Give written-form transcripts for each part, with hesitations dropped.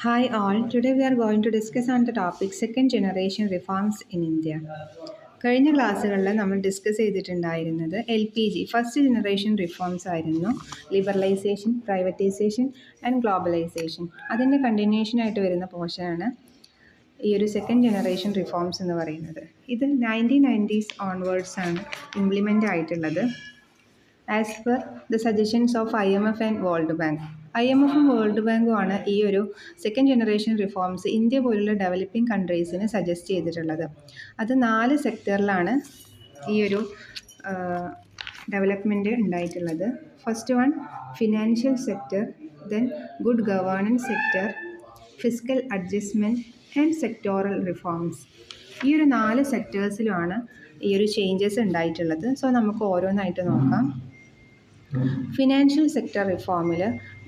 Hi all, today we are going to discuss on the topic second generation reforms in India. കഴിഞ്ഞ ക്ലാസ്സുകളിൽ നമ്മൾ discuss ചെയ്തിട്ടുണ്ടായിരുന്നത് LPG first generation reforms ആയിരുന്നു. Liberalisation, privatisation and globalisation. അതിൻ്റെ continuation ആയിട്ട് വരുന്ന പോർഷനാണ് ഈ ഒരു സെക്കൻഡ് ജനറേഷൻ റിഫോംസ് എന്ന് പറയുന്നത്. ഇത് 1990s ഓൺവേർഡ്സ് ആണ് ഇംപ്ലിമെൻ്റ് ആയിട്ടുള്ളത് as per the suggestions of IMF and world bank. IMFും വേൾഡ് ബാങ്കുമാണ് ഈ ഒരു സെക്കൻഡ് ജനറേഷൻ റിഫോംസ് ഇന്ത്യ പോലുള്ള ഡെവലപ്പിംഗ് കൺട്രീസിന് സജസ്റ്റ് ചെയ്തിട്ടുള്ളത്. അത് 4 സെക്ടറിലാണ് ഈ ഒരു ഡെവലപ്മെൻറ്റ് ഉണ്ടായിട്ടുള്ളത്. First one financial sector, then good governance sector, fiscal adjustment and sectoral reforms. ഈ ഒരു 4 സെക്ടേഴ്സിലുമാണ് ഈ ഒരു ചേഞ്ചസ് ഉണ്ടായിട്ടുള്ളത്. സോ നമുക്ക് ഓരോന്നായിട്ട് നോക്കാം. ഫിനാൻഷ്യൽ സെക്ടർ റിഫോമിൽ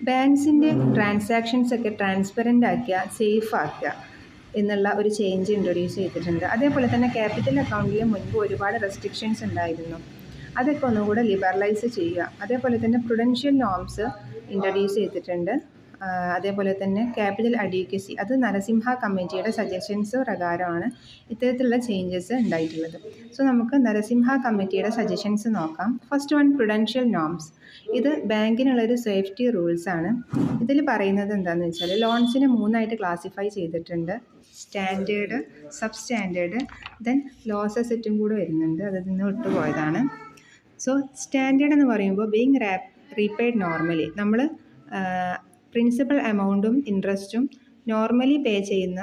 ബാങ്ക്സിൻ്റെ ട്രാൻസാക്ഷൻസ് ഒക്കെ ട്രാൻസ്പെറൻ്റ് ആക്കുക, സേഫ് ആക്കുക എന്നുള്ള ഒരു ചേഞ്ച് ഇൻട്രൊഡ്യൂസ് ചെയ്തിട്ടുണ്ട്. അതേപോലെ തന്നെ ക്യാപിറ്റൽ അക്കൗണ്ടിൽ മുൻപ് ഒരുപാട് റെസ്ട്രിക്ഷൻസ് ഉണ്ടായിരുന്നു, അതൊക്കെ ഒന്നുകൂടെ ലിബറലൈസ് ചെയ്യുക. അതേപോലെ തന്നെ പ്രുഡൻഷ്യൽ നോംസ് ഇൻട്രൊഡ്യൂസ് ചെയ്തിട്ടുണ്ട്. അതേപോലെ തന്നെ ക്യാപിറ്റൽ അഡ്യൂക്കസി, അത് നരസിംഹ കമ്മിറ്റിയുടെ സജഷൻസ് പ്രകാരമാണ് ഇത്തരത്തിലുള്ള ചേഞ്ചസ് ഉണ്ടായിട്ടുള്ളത്. സോ നമുക്ക് നരസിംഹ കമ്മിറ്റിയുടെ സജഷൻസ് നോക്കാം. First one prudential norms. ഇത് ബാങ്കിനുള്ളൊരു സേഫ്റ്റി റൂൾസ് ആണ്. ഇതിൽ പറയുന്നത് എന്താണെന്ന് വെച്ചാൽ ലോൺസിനെ 3ആയിട്ട് ക്ലാസിഫൈ ചെയ്തിട്ടുണ്ട്. Standard, sub standard, then loss അസെറ്റും കൂടെ വരുന്നുണ്ട്, അതിൽ നിന്ന് വിട്ടുപോയതാണ്. സോ സ്റ്റാൻഡേർഡ് എന്ന് പറയുമ്പോൾ ബീങ് റീപെയ്ഡ് നോർമലി, നമ്മൾ പ്രിൻസിപ്പൽ എമൗണ്ടും ഇൻട്രസ്റ്റും നോർമലി പേ ചെയ്യുന്ന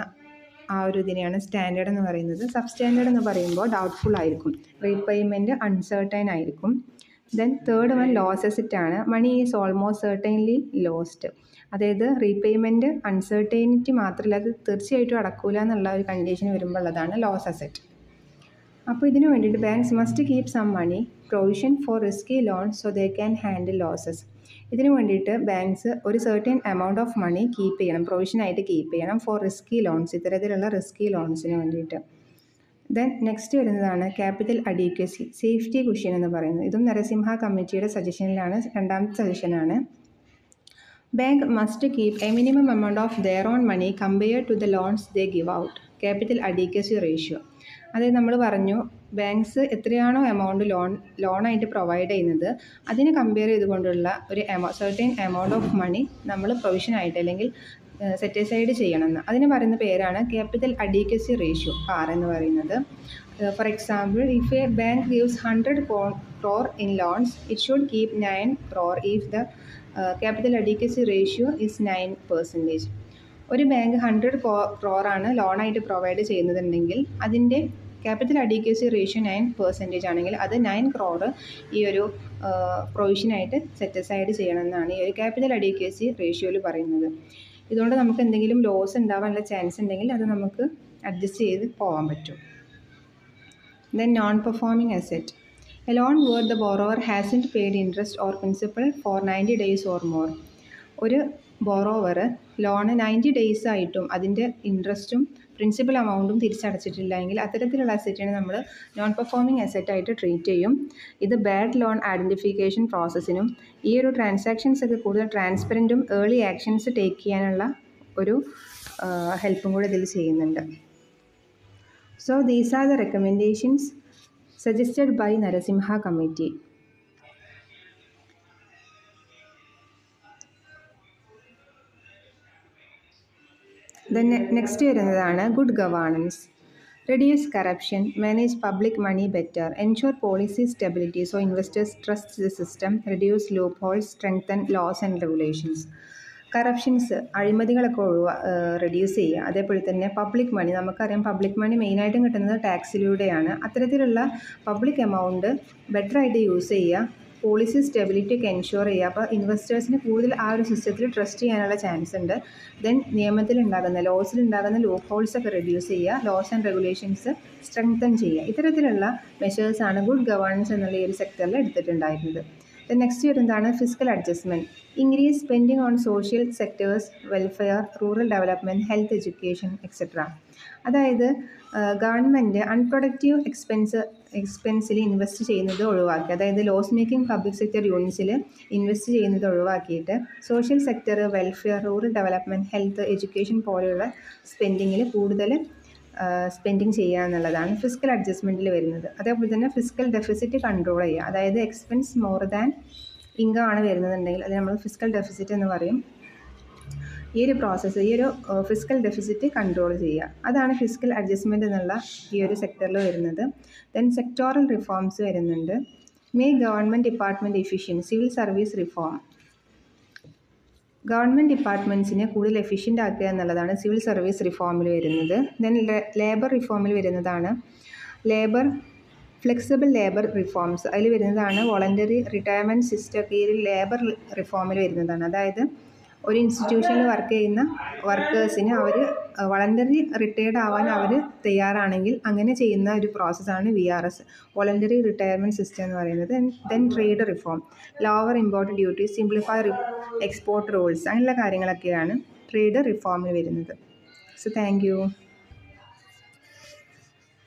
ആ ഒരു ഇതിനെയാണ് സ്റ്റാൻഡേർഡ് എന്ന് പറയുന്നത്. സബ് സ്റ്റാൻഡേർഡ് എന്ന് പറയുമ്പോൾ ഡൗട്ട്ഫുൾ ആയിരിക്കും, റീപേയ്മെൻറ്റ് അൺസർട്ടൈൻ ആയിരിക്കും. Then third one loss asset ആണ്. Money is almost certainly lost, അതായത് റീപേയ്മെൻറ്റ് അൺസർട്ടൈനിറ്റി മാത്രമല്ല, അത് തീർച്ചയായിട്ടും അടക്കൂല എന്നുള്ള ഒരു കണ്ടീഷൻ വരുമ്പോൾ ഉള്ളതാണ് ലോസ് അസെറ്റ്. അപ്പോൾ ഇതിന് വേണ്ടിയിട്ട് banks must keep some money provision for risky loans so they can handle losses. ഇതിന് വേണ്ടിയിട്ട് ബാങ്ക്സ് ഒരു certain amount of money keep ചെയ്യണം, പ്രൊവിഷനായിട്ട് കീപ്പ് ചെയ്യണം ഫോർ റിസ്കി ലോൺസ്, ഇത്തരത്തിലുള്ള റിസ്കി ലോൺസിന് വേണ്ടിയിട്ട്. ദെൻ നെക്സ്റ്റ് വരുന്നതാണ് ക്യാപിറ്റൽ അഡ്യൂക്കസി, സേഫ്റ്റി കുഷ്യൻ എന്ന് പറയുന്നത്. ഇതും നരസിംഹ കമ്മിറ്റിയുടെ സജഷനിലാണ്, രണ്ടാമത്തെ സജഷനാണ്. Bank must keep a minimum amount of their own money compared to the loans they give out, capital adequacy ratio. അതായത് നമ്മൾ പറഞ്ഞു ബാങ്ക്സ് എത്രയാണോ എമൗണ്ട് ലോണായിട്ട് പ്രൊവൈഡ് ചെയ്യുന്നത് അതിനെ കമ്പയർ ചെയ്തുകൊണ്ടുള്ള ഒരു സർട്ടൻ എമൗണ്ട് ഓഫ് മണി നമ്മൾ പ്രൊവിഷനായിട്ട് അല്ലെങ്കിൽ സെറ്റ് അസൈഡ് ചെയ്യണമെന്ന്. അതിന് പറയുന്ന പേരാണ് ക്യാപിറ്റൽ അഡ്യൂക്കസി റേഷ്യോ, ആർ എന്ന് പറയുന്നത്. For example, if A bank gives 100 crore in loans, it should keep 9 crore if the capital adequacy ratio is 9%. ഒരു ബാങ്ക് 100 crore ആണ് ലോണായിട്ട് പ്രൊവൈഡ് ചെയ്യുന്നതുണ്ടെങ്കിൽ അതിൻ്റെ ക്യാപിറ്റൽ അഡ്യൂക്കസി റേഷ്യോ 9% ആണെങ്കിൽ അത് 9 crore ഈ ഒരു പ്രൊവിഷനായിട്ട് സെറ്റ് അസൈഡ് ചെയ്യണമെന്നാണ് ഈ ഒരു ക്യാപിറ്റൽ അഡ്യൂക്കസി റേഷ്യോയിൽ പറയുന്നത്. ഇതുകൊണ്ട് നമുക്ക് എന്തെങ്കിലും ലോസ് ഉണ്ടാവാനുള്ള ചാൻസ് ഉണ്ടെങ്കിൽ അത് നമുക്ക് അഡ്ജസ്റ്റ് ചെയ്ത് പോകാൻ പറ്റും. Then non performing asset. A loan where the borrower hasn't paid interest or principal for 90 days or more. ഒരു ബോറോവർ ലോണ് 90 days ആയിട്ടും അതിൻ്റെ ഇൻട്രസ്റ്റും പ്രിൻസിപ്പൽ എമൗണ്ടും തിരിച്ചടച്ചിട്ടില്ല എങ്കിൽ അത്തരത്തിലുള്ള അസറ്റിനെ നമ്മൾ നോൺ പെർഫോമിംഗ് അസറ്റായിട്ട് ട്രീറ്റ് ചെയ്യും. ഇത് ബാഡ് ലോൺ ഐഡൻറ്റിഫിക്കേഷൻ പ്രോസസ്സിനും ഈ ഒരു ട്രാൻസാക്ഷൻസ് ഒക്കെ കൂടുതൽ ട്രാൻസ്പെറൻറ്റും ഏർലി ആക്ഷൻസ് ടേക്ക് ചെയ്യാനുള്ള ഒരു ഹെൽപ്പും കൂടെ ഇതിൽ ചെയ്യുന്നുണ്ട്. So these are the recommendations suggested by Narasimha committee. Then next വരുന്നതാണ് good governance. Reduce corruption, manage public money better, ensure policy stability so investors trust the system, reduce loopholes, strengthen laws and regulations. Corruptions, അഴിമതികളൊക്കെ reduce ചെയ്യുക. അതേപോലെ തന്നെ public മണി, നമുക്കറിയാം public മണി മെയിനായിട്ടും കിട്ടുന്നത് ടാക്സിലൂടെയാണ്. അത്തരത്തിലുള്ള public amount ബെറ്ററായിട്ട് യൂസ് ചെയ്യുക. പോളിസി സ്റ്റെബിലിറ്റി ഒക്കെ എൻഷുർ ചെയ്യുക. അപ്പോൾ ഇൻവെസ്റ്റേഴ്സിന് കൂടുതൽ ആ ഒരു സിസ്റ്റത്തിൽ ട്രസ്റ്റ് ചെയ്യാനുള്ള ചാൻസ് ഉണ്ട്. ദെൻ നിയമത്തിലുണ്ടാകുന്ന ലോസിലുണ്ടാകുന്ന ലൂപ്പ് ഹോൾസ് ഒക്കെ റെഡ്യൂസ് ചെയ്യുക. ലോസ് ആൻഡ് റെഗുലേഷൻസ് സ്ട്രെങ്തൻ ചെയ്യുക. ഇത്തരത്തിലുള്ള മെഷേഴ്സാണ് ഗുഡ് ഗവേണൻസ് എന്നുള്ള ഈ ഒരു സെക്ടറിൽ എടുത്തിട്ടുണ്ടായിരുന്നത്. നെക്സ്റ്റ് വരുന്നതാണ് physical adjustment. Increase spending on social sectors, welfare, rural development, health, education etcetera. അതായത് ഗവൺമെൻറ് അൺപ്രൊഡക്റ്റീവ് എക്സ്പെൻസിൽ ഇൻവെസ്റ്റ് ചെയ്യുന്നത് ഒഴിവാക്കി, അതായത് ലോസ് മേക്കിംഗ് പബ്ലിക് സെക്ടർ യൂണിറ്റ്സിൽ ഇൻവെസ്റ്റ് ചെയ്യുന്നത് ഒഴിവാക്കിയിട്ട് social sector, welfare, rural development, health, education പോലെയുള്ള സ്പെൻഡിങ്ങിൽ കൂടുതൽ സ്പെൻഡിങ് ചെയ്യുക എന്നുള്ളതാണ് ഫിസിക്കൽ അഡ്ജസ്റ്റ്മെൻറ്റിൽ വരുന്നത്. അതേപോലെ തന്നെ ഫിസിക്കൽ ഡെഫിസിറ്റ് കൺട്രോൾ ചെയ്യുക, അതായത് എക്സ്പെൻസ് മോർ ദാൻ ഇൻകം ആണ് വരുന്നതെന്നുണ്ടെങ്കിൽ അത് നമ്മൾ ഫിസിക്കൽ ഡെഫിസിറ്റ് എന്ന് പറയും. ഈ ഒരു പ്രോസസ്സ്, ഈ ഒരു ഫിസിക്കൽ ഡെഫിസിറ്റ് കൺട്രോൾ ചെയ്യുക, അതാണ് ഫിസിക്കൽ അഡ്ജസ്റ്റ്മെൻറ്റ് എന്നുള്ള ഈ ഒരു സെക്ടറിൽ വരുന്നത്. ദെൻ സെക്ടോറൽ റിഫോംസ് വരുന്നുണ്ട്. Make government department efficient, civil service reform. Government ഡിപ്പാർട്ട്മെൻറ്റ്സിനെ കൂടുതൽ എഫിഷ്യൻ്റ് ആക്കുക എന്നുള്ളതാണ് സിവിൽ സർവീസ് റിഫോമിൽ വരുന്നത്. ദെൻ ലേബർ റിഫോമിൽ വരുന്നതാണ് ഫ്ലെക്സിബിൾ ലേബർ റിഫോംസ്. അതിൽ വരുന്നതാണ് വോളണ്ടറി റിട്ടയർമെൻറ്റ് സിസ്റ്റം. കീഴിൽ ലേബർ റിഫോമിൽ വരുന്നതാണ്. അതായത് ഒരു ഇൻസ്റ്റിറ്റ്യൂഷനിൽ വർക്ക് ചെയ്യുന്ന വർക്കേഴ്സിന് അവർ വളണ്ടറി റിട്ടയർഡ് ആവാൻ അവർ തയ്യാറാണെങ്കിൽ അങ്ങനെ ചെയ്യുന്ന ഒരു പ്രോസസ്സാണ് VRS, വോളണ്ടറി റിട്ടയർമെൻറ്റ് സിസ്റ്റം എന്ന് പറയുന്നത്. Then trade reform, lower import duties, simplify export rules, അങ്ങനെയുള്ള കാര്യങ്ങളൊക്കെയാണ് ട്രേഡ് റിഫോമിൽ വരുന്നത്. So thank you.